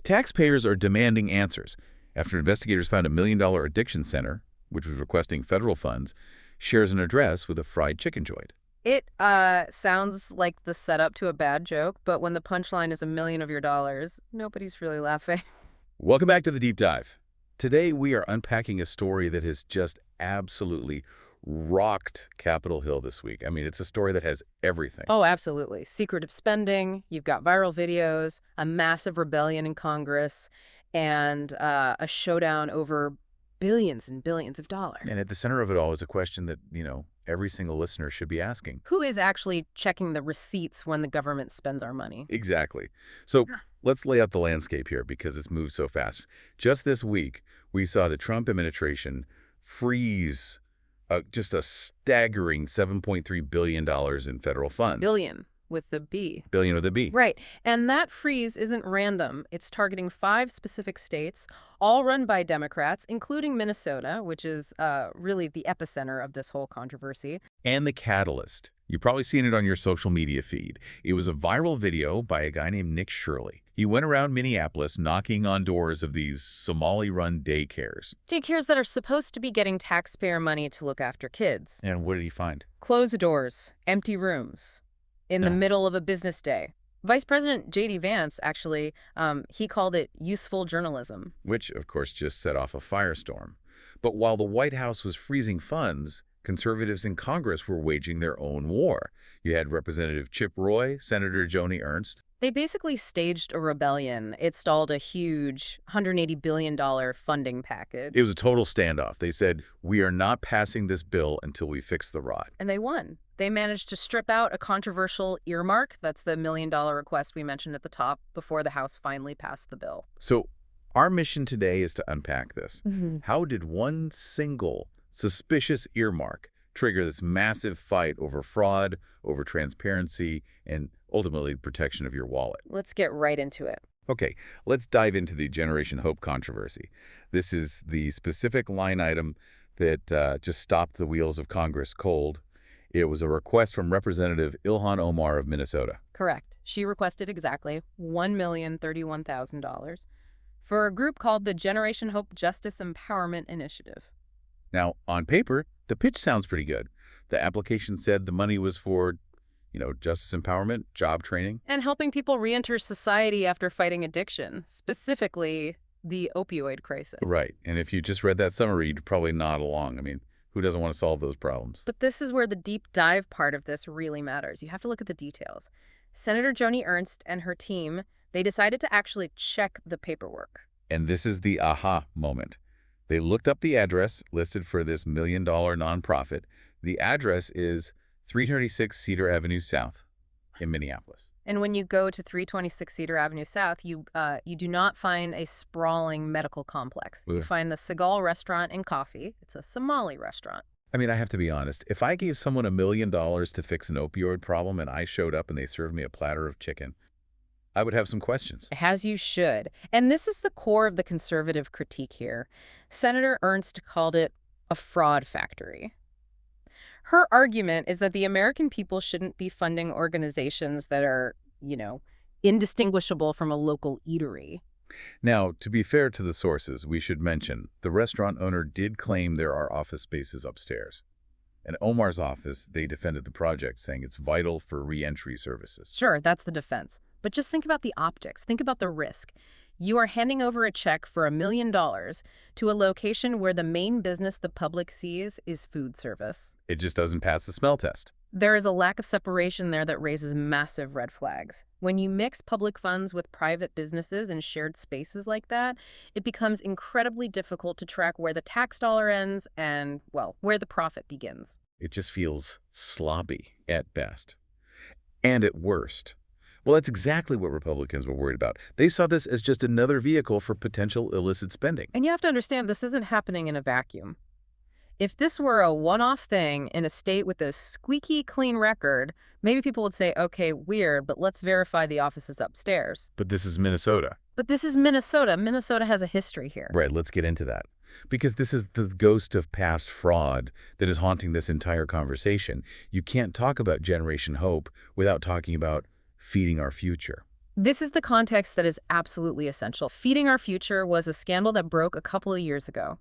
Taxpayers are demanding answers after investigators found $1 million addiction center, which was requesting federal funds, shares an address with a fried chicken joint. It sounds like the setup to a bad joke, but when the punchline is $1 million of your dollars, nobody's really laughing. Welcome back to the Deep Dive. Today, we are unpacking a story that has just absolutely rocked Capitol Hill this week. I mean, it's a story that has everything. Oh, absolutely. Secretive spending, you've got viral videos, a massive rebellion in Congress, and a showdown over billions and billions of dollars. And at the center of it all is a question that, every single listener should be asking. Who is actually checking the receipts when the government spends our money? Exactly. So let's lay out the landscape here because it's moved so fast. Just this week, we saw the Trump administration freeze just a staggering $7.3 billion in federal funds. Billion with the B. Billion with a B. Right. And that freeze isn't random. It's targeting 5 specific states, all run by Democrats, including Minnesota, which is really the epicenter of this whole controversy. And the catalyst. You've probably seen it on your social media feed. It was a viral video by a guy named Nick Shirley. He went around Minneapolis knocking on doors of these Somali-run daycares. Daycares that are supposed to be getting taxpayer money to look after kids. And what did he find? Closed doors, empty rooms, in the middle of a business day. Vice President J.D. Vance, actually, he called it useful journalism. Which, of course, just set off a firestorm. But while the White House was freezing funds, conservatives in Congress were waging their own war. You had Representative Chip Roy, Senator Joni Ernst. They basically staged a rebellion. It stalled a huge $180 billion funding package. It was a total standoff. They said, we are not passing this bill until we fix the rot. And they won. They managed to strip out a controversial earmark, that's the $1 million request we mentioned at the top, before the House finally passed the bill. So our mission today is to unpack this. How did one single suspicious earmark trigger this massive fight over fraud, over transparency, and ultimately the protection of your wallet? Let's get right into it. Okay, let's dive into the Generation Hope controversy. This is the specific line item that just stopped the wheels of Congress cold. It was a request from Representative Ilhan Omar of Minnesota. Correct. She requested exactly $1,031,000 for a group called the Generation Hope Justice Empowerment Initiative. Now, on paper, the pitch sounds pretty good. The application said the money was for, justice empowerment, job training. And helping people reenter society after fighting addiction, specifically the opioid crisis. Right. And if you just read that summary, you'd probably nod along. I mean, who doesn't want to solve those problems? But this is where the deep dive part of this really matters. You have to look at the details. Senator Joni Ernst and her team, they decided to actually check the paperwork. And this is the aha moment. They looked up the address listed for this $1 million nonprofit. The address is 326 Cedar Avenue South in Minneapolis. And when you go to 326 Cedar Avenue South, you do not find a sprawling medical complex. You find the Seagal Restaurant and Coffee. It's a Somali restaurant. I mean, I have to be honest. If I gave someone $1 million to fix an opioid problem and I showed up and they served me a platter of chicken, I would have some questions. As you should. And this is the core of the conservative critique here. Senator Ernst called it a fraud factory. Her argument is that the American people shouldn't be funding organizations that are, indistinguishable from a local eatery. Now, to be fair to the sources, we should mention the restaurant owner did claim there are office spaces upstairs. In Omar's office, they defended the project, saying it's vital for re-entry services. Sure, that's the defense. But just think about the optics. Think about the risk. You are handing over a check for $1 million to a location where the main business the public sees is food service. It just doesn't pass the smell test. There is a lack of separation there that raises massive red flags. When you mix public funds with private businesses and shared spaces like that, it becomes incredibly difficult to track where the tax dollar ends and, well, where the profit begins. It just feels sloppy at best. And at worst. Well, that's exactly what Republicans were worried about. They saw this as just another vehicle for potential illicit spending. And you have to understand, this isn't happening in a vacuum. If this were a one-off thing in a state with a squeaky clean record, maybe people would say, okay, weird, but let's verify the offices upstairs. But this is Minnesota. But this is Minnesota. Minnesota has a history here. Right, let's get into that. Because this is the ghost of past fraud that is haunting this entire conversation. You can't talk about Generation Hope without talking about feeding our future. This is the context that is absolutely essential. Feeding Our Future was a scandal that broke a couple of years ago.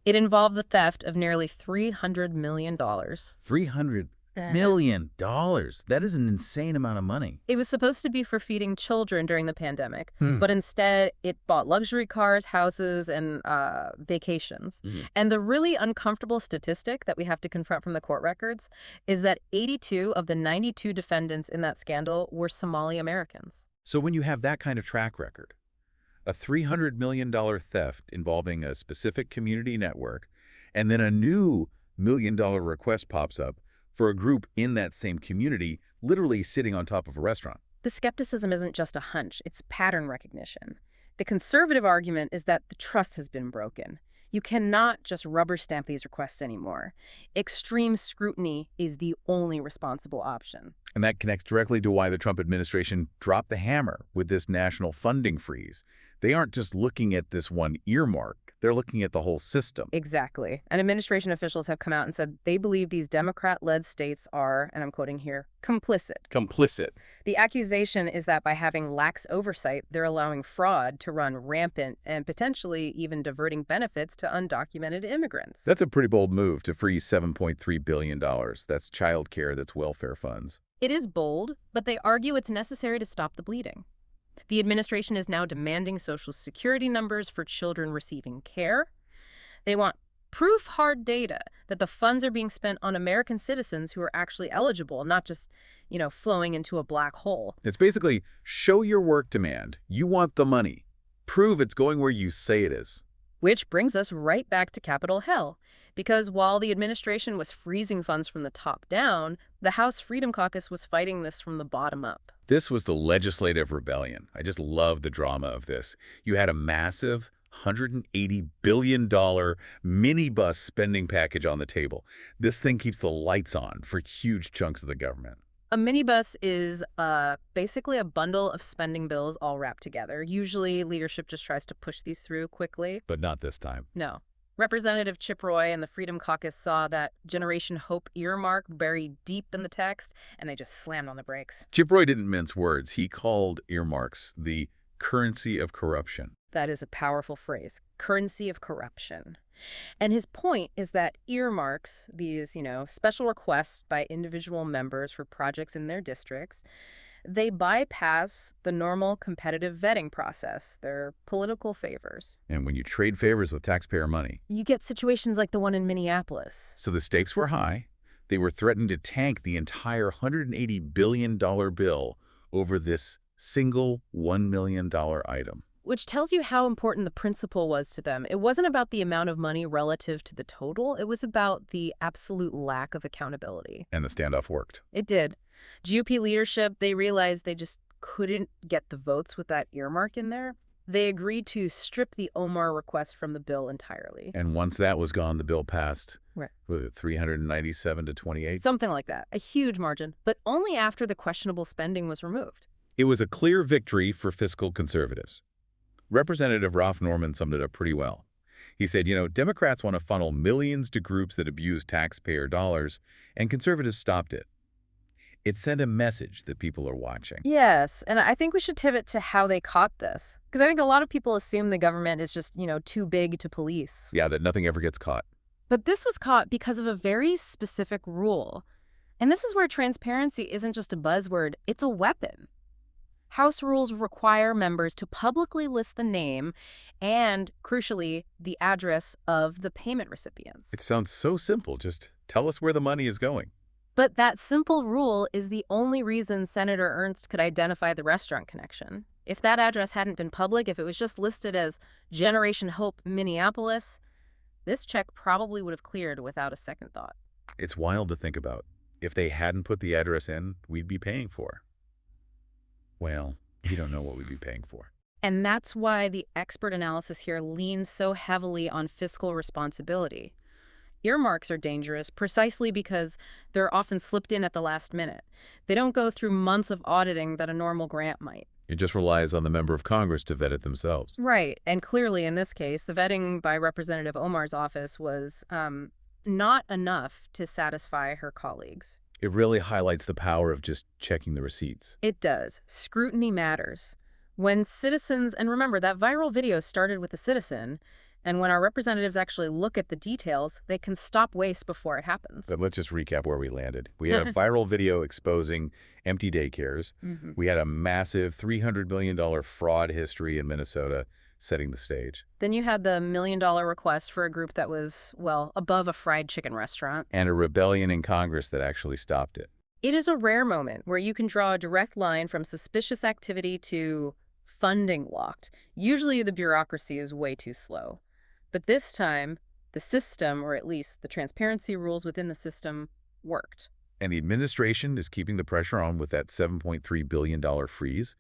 It involved the theft of nearly $300 million. $300 million. That is an insane amount of money. It was supposed to be for feeding children during the pandemic, but instead it bought luxury cars, houses, and vacations. And the really uncomfortable statistic that we have to confront from the court records is that 82 of the 92 defendants in that scandal were Somali Americans. So when you have that kind of track record, a $300 million theft involving a specific community network, and then a new $1 million request pops up for a group in that same community literally sitting on top of a restaurant. The skepticism isn't just a hunch, it's pattern recognition. The conservative argument is that the trust has been broken. You cannot just rubber stamp these requests anymore. Extreme scrutiny is the only responsible option. And that connects directly to why the Trump administration dropped the hammer with this national funding freeze. They aren't just looking at this one earmark. They're looking at the whole system. Exactly. And administration officials have come out and said they believe these Democrat-led states are, and I'm quoting here, complicit. Complicit. The accusation is that by having lax oversight, they're allowing fraud to run rampant and potentially even diverting benefits to undocumented immigrants. That's a pretty bold move to freeze $7.3 billion. That's child care, that's welfare funds. It is bold, but they argue it's necessary to stop the bleeding. The administration is now demanding Social Security numbers for children receiving care. They want proof hard data that the funds are being spent on American citizens who are actually eligible, not just, flowing into a black hole. It's basically, show your work demand. You want the money. Prove it's going where you say it is. Which brings us right back to Capitol Hill. Because while the administration was freezing funds from the top down, the House Freedom Caucus was fighting this from the bottom up. This was the legislative rebellion. I just love the drama of this. You had a massive $180 billion minibus spending package on the table. This thing keeps the lights on for huge chunks of the government. A minibus is basically a bundle of spending bills all wrapped together. Usually leadership just tries to push these through quickly. But not this time. No. Representative Chip Roy and the Freedom Caucus saw that Generation Hope earmark buried deep in the text, and they just slammed on the brakes. Chip Roy didn't mince words. He called earmarks the currency of corruption. That is a powerful phrase, currency of corruption. And his point is that earmarks, these, special requests by individual members for projects in their districts, they bypass the normal competitive vetting process. They're political favors. And when you trade favors with taxpayer money, you get situations like the one in Minneapolis. So the stakes were high. They were threatening to tank the entire $180 billion bill over this single $1 million item. Which tells you how important the principle was to them. It wasn't about the amount of money relative to the total. It was about the absolute lack of accountability. And the standoff worked. It did. GOP leadership, they realized they just couldn't get the votes with that earmark in there. They agreed to strip the Omar request from the bill entirely. And once that was gone, the bill passed, right. Was it 397 to 28? Something like that. A huge margin, but only after the questionable spending was removed. It was a clear victory for fiscal conservatives. Representative Ralph Norman summed it up pretty well. He said, Democrats want to funnel millions to groups that abuse taxpayer dollars, and conservatives stopped it. It sent a message that people are watching. Yes, and I think we should pivot to how they caught this. Because I think a lot of people assume the government is just, too big to police. Yeah, that nothing ever gets caught. But this was caught because of a very specific rule. And this is where transparency isn't just a buzzword, it's a weapon. House rules require members to publicly list the name and, crucially, the address of the payment recipients. It sounds so simple. Just tell us where the money is going. But that simple rule is the only reason Senator Ernst could identify the restaurant connection. If that address hadn't been public, if it was just listed as Generation Hope, Minneapolis, this check probably would have cleared without a second thought. It's wild to think about. If they hadn't put the address in, we'd be paying for. Well, we don't know what we'd be paying for. And that's why the expert analysis here leans so heavily on fiscal responsibility. Earmarks are dangerous precisely because they're often slipped in at the last minute. They don't go through months of auditing that a normal grant might. It just relies on the member of Congress to vet it themselves. Right. And clearly in this case, the vetting by Representative Omar's office was not enough to satisfy her colleagues. It really highlights the power of just checking the receipts. It does. Scrutiny matters. When citizens, and remember, that viral video started with a citizen, and when our representatives actually look at the details, they can stop waste before it happens. But let's just recap where we landed. We had a viral video exposing empty daycares. We had a massive $300 million fraud history in Minnesota setting the stage. Then you had the $1 million request for a group that was, well, above a fried chicken restaurant. And a rebellion in Congress that actually stopped it. It is a rare moment where you can draw a direct line from suspicious activity to funding locked. Usually the bureaucracy is way too slow. But this time, the system, or at least the transparency rules within the system, worked. And the administration is keeping the pressure on with that $7.3 billion freeze.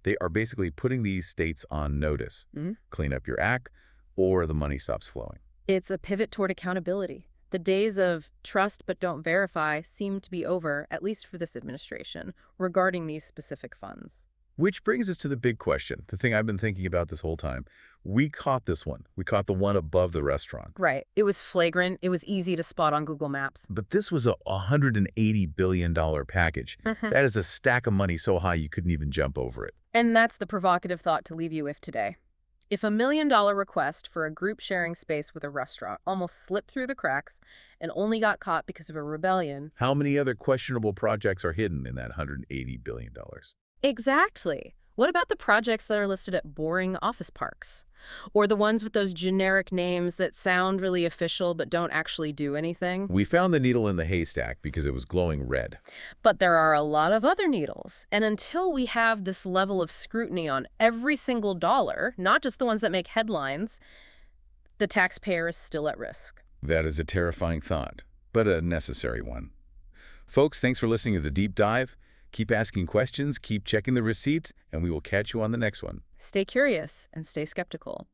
They are basically putting these states on notice. Clean up your act, or the money stops flowing. It's a pivot toward accountability. The days of trust but don't verify seem to be over, at least for this administration, regarding these specific funds. Which brings us to the big question, the thing I've been thinking about this whole time. We caught this one. We caught the one above the restaurant. Right. It was flagrant. It was easy to spot on Google Maps. But this was a $180 billion package. That is a stack of money so high you couldn't even jump over it. And that's the provocative thought to leave you with today. If a $1 million request for a group sharing space with a restaurant almost slipped through the cracks and only got caught because of a rebellion... How many other questionable projects are hidden in that $180 billion? Exactly. What about the projects that are listed at boring office parks? Or the ones with those generic names that sound really official but don't actually do anything? We found the needle in the haystack because it was glowing red. But there are a lot of other needles. And until we have this level of scrutiny on every single dollar, not just the ones that make headlines, the taxpayer is still at risk. That is a terrifying thought, but a necessary one. Folks, thanks for listening to The Deep Dive. Keep asking questions, keep checking the receipts, and we will catch you on the next one. Stay curious and stay skeptical.